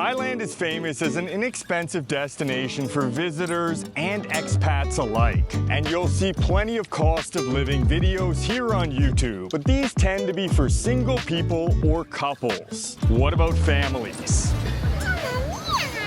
Thailand is famous as an inexpensive destination for visitors and expats alike. And you'll see plenty of cost of living videos here on YouTube. But these tend to be for single people or couples. What about families?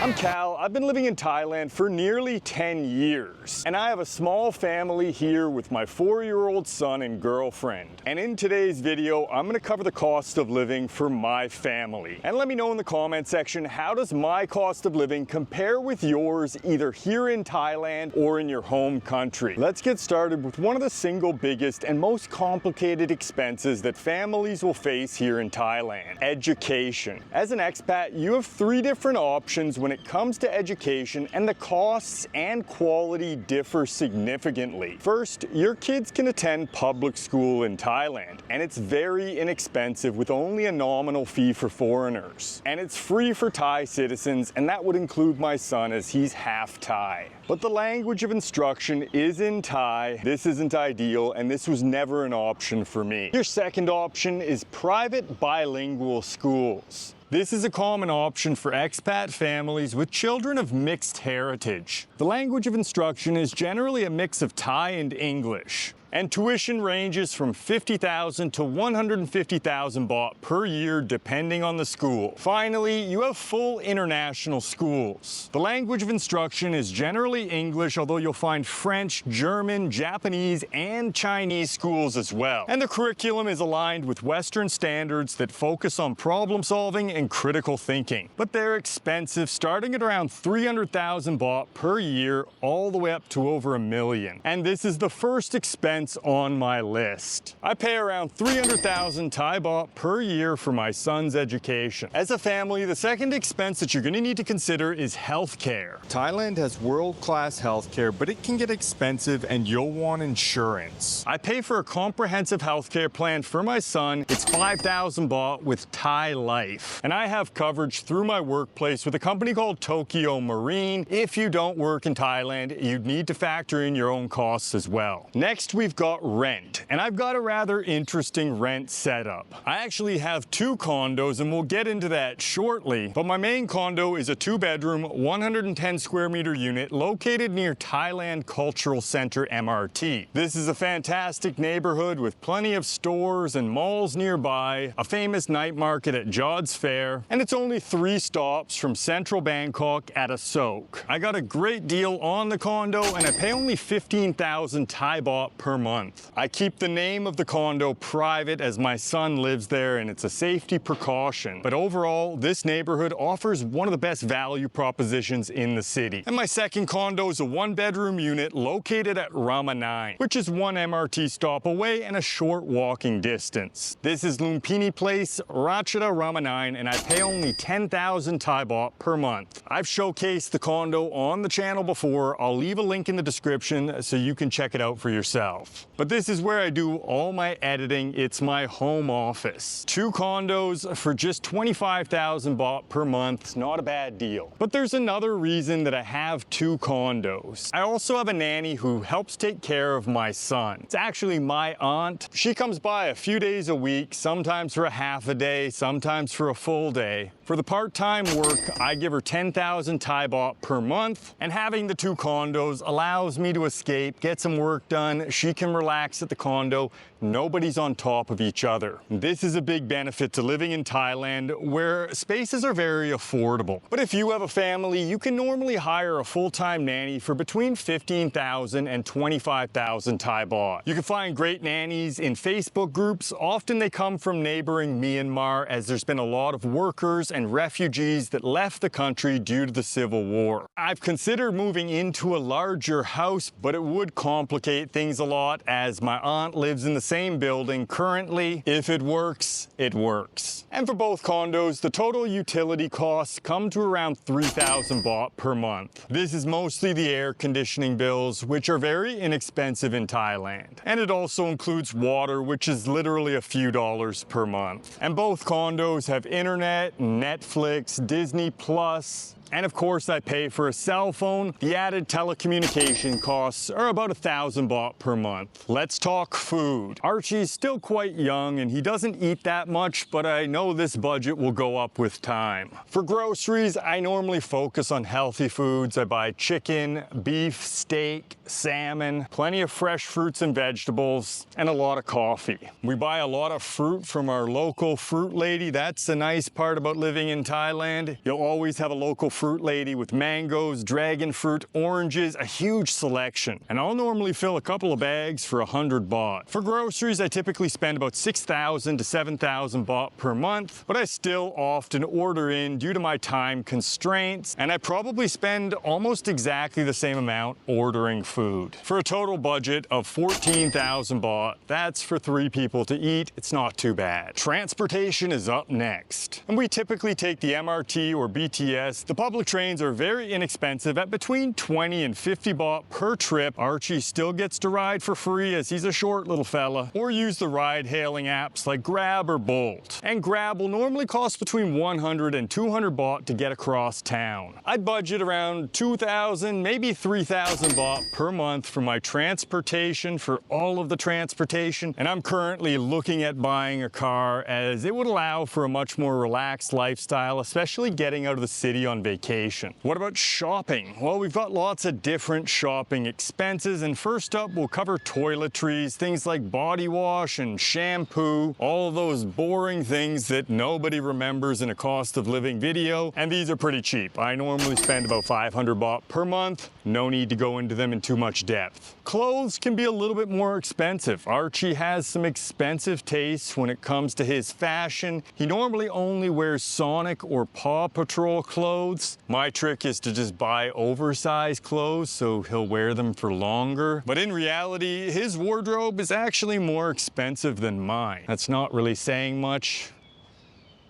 I'm Cal. I've been living in Thailand for nearly 10 years, and I have a small family here with my 4-year-old son and girlfriend. And in today's video, I'm going to cover the cost of living for my family. And let me know in the comment section, how does my cost of living compare with yours, either here in Thailand or in your home country? Let's get started with one of the single biggest and most complicated expenses that families will face here in Thailand: education. As an expat, you have 3 different options when it comes to education, and the costs and quality differ significantly. First, your kids can attend public school in Thailand, and it's very inexpensive with only a nominal fee for foreigners. And it's free for Thai citizens, and that would include my son as he's half Thai. But the language of instruction is in Thai. This isn't ideal, and this was never an option for me. Your second option is private bilingual schools. This is a common option for expat families with children of mixed heritage. The language of instruction is generally a mix of Thai and English, and tuition ranges from 50,000 to 150,000 baht per year depending on the school. Finally, you have full international schools. The language of instruction is generally English, although you'll find French, German, Japanese, and Chinese schools as well. And the curriculum is aligned with Western standards that focus on problem solving and critical thinking. But they're expensive, starting at around 300,000 baht per year all the way up to over $1 million. And this is the first expense on my list. I pay around 300,000 Thai baht per year for my son's education. As a family, the second expense that you're going to need to consider is healthcare. Thailand has world-class healthcare, but it can get expensive and you'll want insurance. I pay for a comprehensive healthcare plan for my son. It's 5,000 baht with Thai Life. And I have coverage through my workplace with a company called Tokyo Marine. If you don't work in Thailand, you'd need to factor in your own costs as well. Next, we've got rent, and I've got a rather interesting rent setup. I actually have 2 condos, and we'll get into that shortly, but my main condo is a 2-bedroom, 110 square meter unit located near Thailand Cultural Center MRT. This is a fantastic neighborhood with plenty of stores and malls nearby, a famous night market at Jod's Fair, and it's only 3 stops from central Bangkok at a soak. I got a great deal on the condo, and I pay only 15,000 Thai baht per month. I keep the name of the condo private as my son lives there, and it's a safety precaution. But overall, this neighborhood offers one of the best value propositions in the city. And my second condo is a 1-bedroom unit located at Rama 9, which is 1 MRT stop away and a short walking distance. This is Lumpini Place, Ratchada, Rama 9, and I pay only 10,000 Thai baht per month. I've showcased the condo on the channel before. I'll leave a link in the description so you can check it out for yourself. But this is where I do all my editing. It's my home office. 2 condos for just 25,000 baht per month. It's not a bad deal. But there's another reason that I have 2 condos. I also have a nanny who helps take care of my son. It's actually my aunt. She comes by a few days a week, sometimes for a half a day, sometimes for a full day. For the part-time work, I give her 10,000 Thai baht per month, and having the 2 condos allows me to escape, get some work done. She can relax at the condo. Nobody's on top of each other. This is a big benefit to living in Thailand, where spaces are very affordable. But if you have a family, you can normally hire a full-time nanny for between 15,000 and 25,000 Thai baht. You can find great nannies in Facebook groups. Often they come from neighboring Myanmar, as there's been a lot of workers and refugees that left the country due to the civil war. I've considered moving into a larger house, but it would complicate things a lot, as my aunt lives in the same building currently. If it works, it works. And for both condos, the total utility costs come to around 3,000 baht per month. This is mostly the air conditioning bills, which are very inexpensive in Thailand. And it also includes water, which is literally a few dollars per month. And both condos have internet, Netflix, Disney Plus, And of course, I pay for a cell phone. The added telecommunication costs are about 1,000 baht per month. Let's talk food. Archie's still quite young and he doesn't eat that much, but I know this budget will go up with time. For groceries, I normally focus on healthy foods. I buy chicken, beef, steak, salmon, plenty of fresh fruits and vegetables, and a lot of coffee. We buy a lot of fruit from our local fruit lady. That's the nice part about living in Thailand. You'll always have a local fruit lady with mangoes, dragon fruit, oranges, a huge selection. And I'll normally fill a couple of bags for 100 baht. For groceries, I typically spend about 6,000 to 7,000 baht per month, but I still often order in due to my time constraints, and I probably spend almost exactly the same amount ordering food. For a total budget of 14,000 baht, that's for 3 people to eat. It's not too bad. Transportation is up next. And we typically take the MRT or BTS. The public trains are very inexpensive at between 20 and 50 baht per trip. Archie still gets to ride for free as he's a short little fella. Or use the ride-hailing apps like Grab or Bolt. And Grab will normally cost between 100 and 200 baht to get across town. I'd budget around 2,000, maybe 3,000 baht per month for my transportation, for all of the transportation. And I'm currently looking at buying a car as it would allow for a much more relaxed lifestyle, especially getting out of the city on vacation. What about shopping? Well, we've got lots of different shopping expenses, and first up we'll cover toiletries, things like body wash and shampoo, all of those boring things that nobody remembers in a cost of living video, and these are pretty cheap. I normally spend about 500 baht per month. No need to go into them in too much depth. Clothes can be a little bit more expensive. Archie has some expensive tastes when it comes to his fashion. He normally only wears Sonic or Paw Patrol clothes. My trick is to just buy oversized clothes so he'll wear them for longer. But in reality, his wardrobe is actually more expensive than mine. That's not really saying much.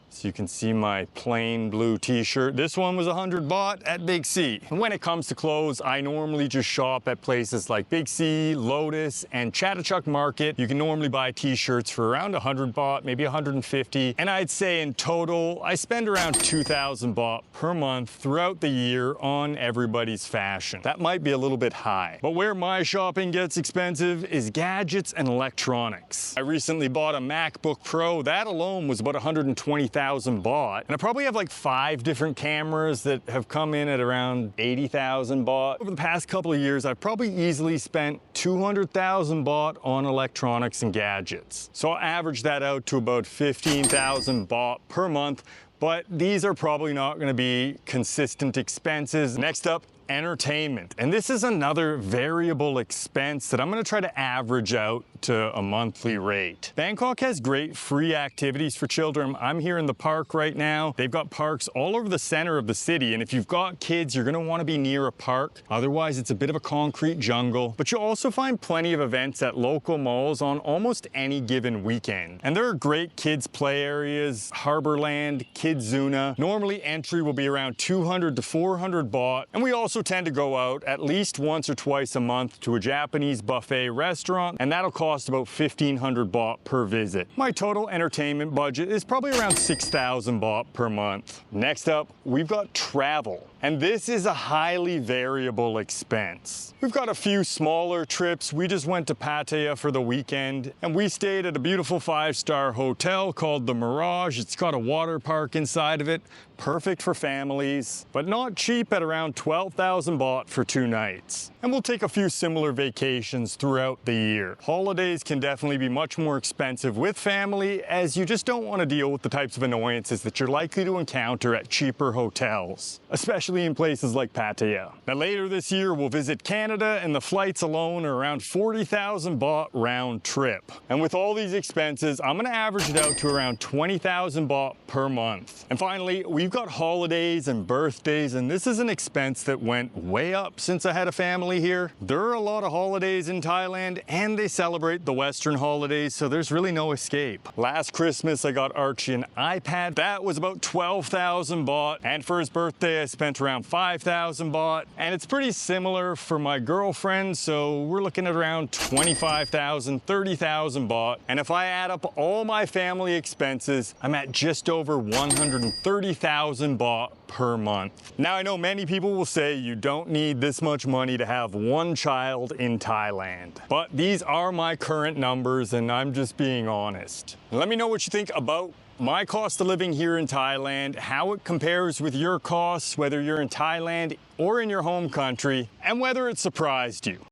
So you can see my plain blue t-shirt. This one was 100 baht at Big C. And when it comes to clothes, I normally just shop at places like Big C, Lotus, and Chatuchak Market. You can normally buy t-shirts for around 100 baht, maybe 150. And I'd say in total, I spend around 2,000 baht per month throughout the year on everybody's fashion. That might be a little bit high. But where my shopping gets expensive is gadgets and electronics. I recently bought a MacBook Pro. That alone was about 120,000 baht. And I probably have like 5 different cameras that have come in at around 80,000 baht. Over the past couple of years, I've probably easily spent 200,000 baht on electronics and gadgets. So I'll average that out to about 15,000 baht per month. But these are probably not going to be consistent expenses. Next up, entertainment. And this is another variable expense that I'm going to try to average out to a monthly rate. Bangkok has great free activities for children. I'm here in the park right now. They've got parks all over the center of the city, and if you've got kids, you're going to want to be near a park. Otherwise, it's a bit of a concrete jungle. But you'll also find plenty of events at local malls on almost any given weekend. And there are great kids play areas, Harborland, Kidzuna. Normally entry will be around 200 to 400 baht, and we also tend to go out at least once or twice a month to a Japanese buffet restaurant, and that'll cost about 1,500 baht per visit. My total entertainment budget is probably around 6,000 baht per month. Next up, we've got travel. And this is a highly variable expense. We've got a few smaller trips. We just went to Pattaya for the weekend, and we stayed at a beautiful 5-star hotel called the Mirage. It's got a water park inside of it. Perfect for families, but not cheap at around 12,000 baht for 2 nights. And we'll take a few similar vacations throughout the year. Holidays can definitely be much more expensive with family, as you just don't want to deal with the types of annoyances that you're likely to encounter at cheaper hotels, especially in places like Pattaya. Now later this year, we'll visit Canada, and the flights alone are around 40,000 baht round trip. And with all these expenses, I'm going to average it out to around 20,000 baht per month. And finally, we've got holidays and birthdays, and this is an expense that went way up since I had a family here. There are a lot of holidays in Thailand, and they celebrate the Western holidays, so there's really no escape. Last Christmas, I got Archie an iPad. That was about 12,000 baht, and for his birthday, I spent around 5,000 baht, and it's pretty similar for my girlfriend, so we're looking at around 25,000, 30,000 baht, and if I add up all my family expenses, I'm at just over 130,000 10,000 baht per month. Now, I know many people will say you don't need this much money to have one child in Thailand, but these are my current numbers and I'm just being honest. Let me know what you think about my cost of living here in Thailand, how it compares with your costs, whether you're in Thailand or in your home country, and whether it surprised you.